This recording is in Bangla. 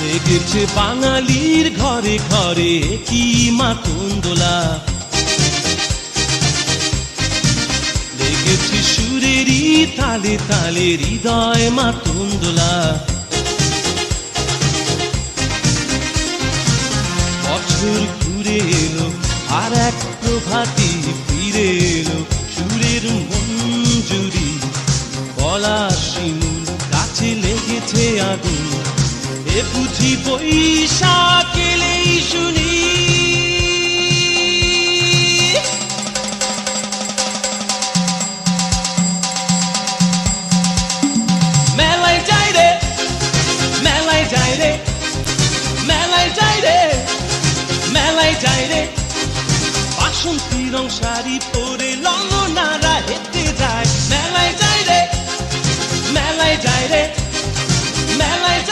লেগেছে বাঙালির ঘরে ঘরে কি মাতন দোলা, লেগেছে সুরেরই তালে তালে হৃদয় মাতন দোলা। বছর ঘুরে এলো আর এক প্রভাতী ফিরে এলো, সুরের মঞ্জুরি গলা শিমুল গাছে লেগেছে আগুন, এ বুঝি বৈশাখ এলেই শুনি। মেলায় যাই রে, মেলায় যাই রে, মেলায় যাই রে, মেলায় যাই রে, বাসন্তী রং শাড়ি পরে লঙ্গনারা হেঁটে যায়। মেলায় যাই রে, মেলায় যাই রে, মেলায় যাই।